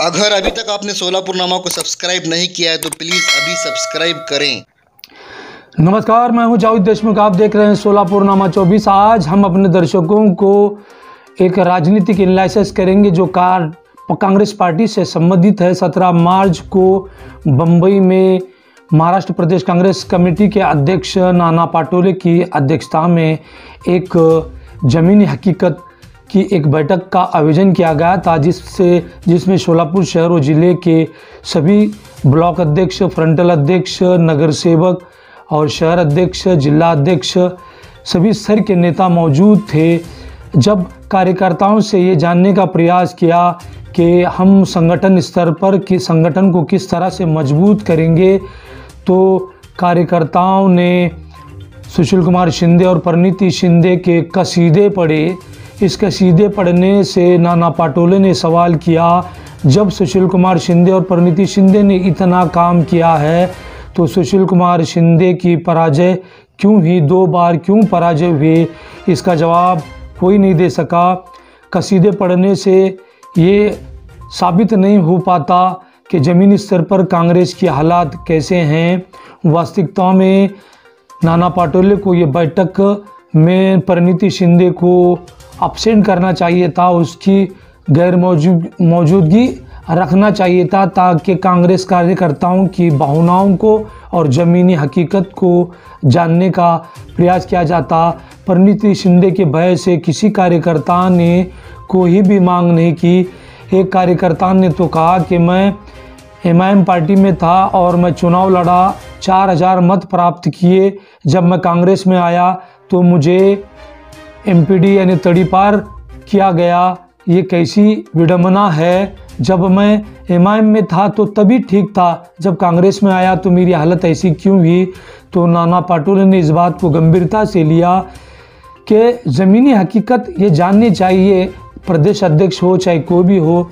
अगर अभी तक आपने सोलापुरनामा को सब्सक्राइब नहीं किया है तो प्लीज़ अभी सब्सक्राइब करें। नमस्कार, मैं हूं जावेद देशमुख। आप देख रहे हैं सोलापुरनामा 24। आज हम अपने दर्शकों को एक राजनीतिक एनालिसिस करेंगे जो कांग्रेस पार्टी से संबंधित है। 17 मार्च को बम्बई में महाराष्ट्र प्रदेश कांग्रेस कमेटी के अध्यक्ष नाना पाटोले की अध्यक्षता में एक ज़मीनी हकीकत की एक बैठक का आयोजन किया गया था, जिसमें सोलापुर शहर और ज़िले के सभी ब्लॉक अध्यक्ष, फ्रंटल अध्यक्ष, नगर सेवक और शहर अध्यक्ष, जिला अध्यक्ष, सभी स्तर के नेता मौजूद थे। जब कार्यकर्ताओं से ये जानने का प्रयास किया कि हम संगठन स्तर पर कि संगठन को किस तरह से मजबूत करेंगे, तो कार्यकर्ताओं ने सुशील कुमार शिंदे और परिणीति शिंदे के कसीदे पढ़े। इस कसीदे पढ़ने से नाना पाटोले ने सवाल किया, जब सुशील कुमार शिंदे और परिणीति शिंदे ने इतना काम किया है तो सुशील कुमार शिंदे की पराजय क्यों ही 2 बार क्यों पराजय हुए? इसका जवाब कोई नहीं दे सका। कसीदे पढ़ने से ये साबित नहीं हो पाता कि ज़मीनी स्तर पर कांग्रेस की हालात कैसे हैं। वास्तविकता में नाना पाटोले को ये बैठक में परिणीति शिंदे को अपसेंट करना चाहिए था, उसकी गैर मौजूदगी रखना चाहिए था, ताकि कांग्रेस कार्यकर्ताओं की भावनाओं को और ज़मीनी हकीकत को जानने का प्रयास किया जाता। परिणीति शिंदे के भय से किसी कार्यकर्ता ने कोई भी मांग नहीं की। एक कार्यकर्ता ने तो कहा कि मैं एमआईएम पार्टी में था और मैं चुनाव लड़ा, 4000 मत प्राप्त किए। जब मैं कांग्रेस में आया तो मुझे एमपीडी यानी तड़ीपार किया गया। ये कैसी विडंबना है। जब मैं एमआईएम में था तो तभी ठीक था, जब कांग्रेस में आया तो मेरी हालत ऐसी क्यों हुई? तो नाना पाटोले ने इस बात को गंभीरता से लिया कि ज़मीनी हकीकत ये जाननी चाहिए। प्रदेश अध्यक्ष हो चाहे कोई भी हो,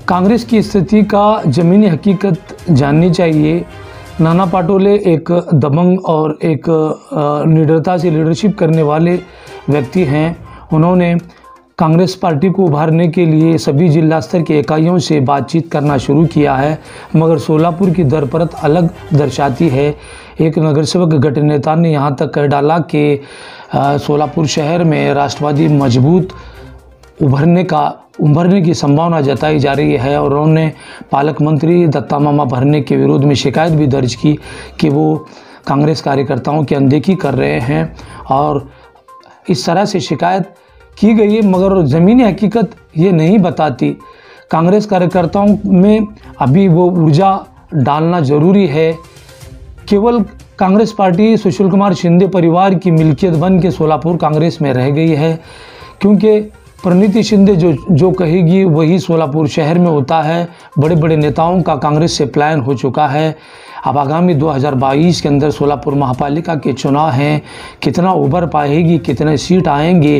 कांग्रेस की स्थिति का ज़मीनी हकीकत जाननी चाहिए। नाना पाटोले एक दबंग और एक निडरता से लीडरशिप करने वाले व्यक्ति हैं। उन्होंने कांग्रेस पार्टी को उभारने के लिए सभी जिला स्तर के इकाइयों से बातचीत करना शुरू किया है, मगर सोलापुर की दरपरत अलग दर्शाती है। एक नगरसेवक गट नेता ने यहाँ तक कह डाला कि सोलापुर शहर में राष्ट्रवादी मजबूत उभरने की संभावना जताई जा रही है, और उन्होंने पालक मंत्री दत्ता मामा भरने के विरोध में शिकायत भी दर्ज की कि वो कांग्रेस कार्यकर्ताओं की अनदेखी कर रहे हैं। और इस तरह से शिकायत की गई है, मगर ज़मीनी हकीकत ये नहीं बताती। कांग्रेस कार्यकर्ताओं में अभी वो ऊर्जा डालना ज़रूरी है। केवल कांग्रेस पार्टी सुशील कुमार शिंदे परिवार की मिल्कियत बन के सोलापुर कांग्रेस में रह गई है, क्योंकि परिणीति शिंदे जो कहेगी वही सोलापुर शहर में होता है। बड़े बड़े नेताओं का कांग्रेस से प्लान हो चुका है। अब आगामी 2022 के अंदर सोलापुर महापालिका के चुनाव हैं, कितना उभर पाएगी, कितने सीट आएंगे,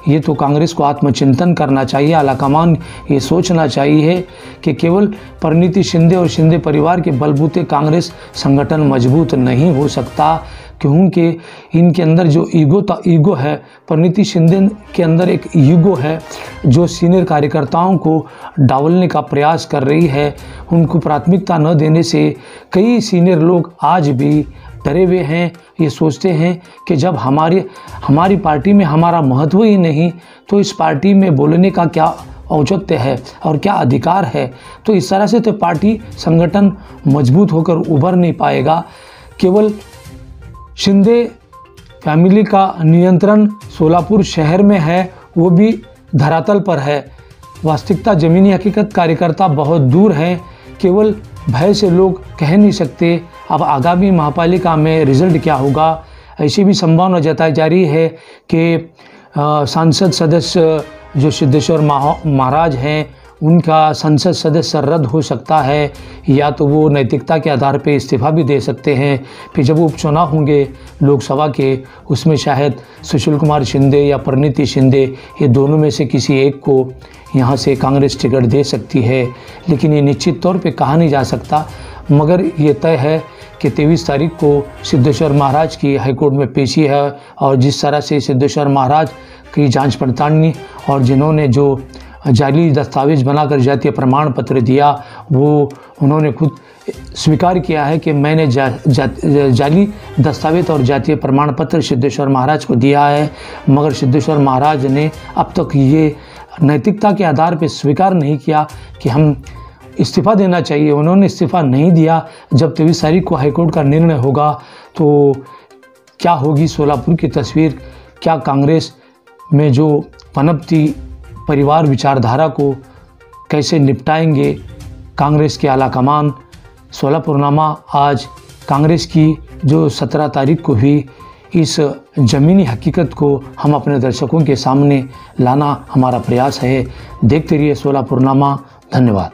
ये तो कांग्रेस को आत्मचिंतन करना चाहिए। आलाकमान ये सोचना चाहिए कि केवल परिणीति शिंदे और शिंदे परिवार के बलबूते कांग्रेस संगठन मजबूत नहीं हो सकता, क्योंकि इनके अंदर जो ईगो है, परिणीति शिंदे के अंदर एक ईगो है जो सीनियर कार्यकर्ताओं को डावलने का प्रयास कर रही है। उनको प्राथमिकता न देने से कई सीनियर लोग आज भी डरे हुए हैं। ये सोचते हैं कि जब हमारी पार्टी में हमारा महत्व ही नहीं, तो इस पार्टी में बोलने का क्या औचित्य है और क्या अधिकार है? तो इस तरह से तो पार्टी संगठन मजबूत होकर उभर नहीं पाएगा। केवल शिंदे फैमिली का नियंत्रण सोलापुर शहर में है, वो भी धरातल पर है। वास्तविकता ज़मीनी हकीकत कार्यकर्ता बहुत दूर हैं। केवल भय से लोग कह नहीं सकते अब आगामी महापालिका में रिजल्ट क्या होगा। ऐसी भी संभावना जताई जा रही है कि सांसद सदस्य जो सिद्धेश्वर महाराज हैं, उनका संसद सदस्य रद्द हो सकता है, या तो वो नैतिकता के आधार पे इस्तीफा भी दे सकते हैं। फिर जब उपचुनाव होंगे लोकसभा के, उसमें शायद सुशील कुमार शिंदे या परिणीति शिंदे, ये दोनों में से किसी एक को यहाँ से कांग्रेस टिकट दे सकती है। लेकिन ये निश्चित तौर पे कहा नहीं जा सकता, मगर ये तय है कि 23 तारीख को सिद्धेश्वर महाराज की हाईकोर्ट में पेशी है, और जिस तरह से सिद्धेश्वर महाराज की जांच पड़ताल और जिन्होंने जो जाली दस्तावेज बनाकर जातीय प्रमाण पत्र दिया, वो उन्होंने खुद स्वीकार किया है कि मैंने जाली दस्तावेज और जातीय प्रमाण पत्र सिद्धेश्वर महाराज को दिया है, मगर सिद्धेश्वर महाराज ने अब तक ये नैतिकता के आधार पर स्वीकार नहीं किया कि हम इस्तीफ़ा देना चाहिए। उन्होंने इस्तीफ़ा नहीं दिया। जब 23 तारीख को हाईकोर्ट का निर्णय होगा तो क्या होगी सोलापुर की तस्वीर, क्या कांग्रेस में जो पनपती परिवार विचारधारा को कैसे निपटाएंगे कांग्रेस के आला कमान। सोलापुरनामा आज कांग्रेस की जो 17 तारीख को हुई, इस ज़मीनी हकीकत को हम अपने दर्शकों के सामने लाना हमारा प्रयास है। देखते रहिए सोलापुरनामा। धन्यवाद।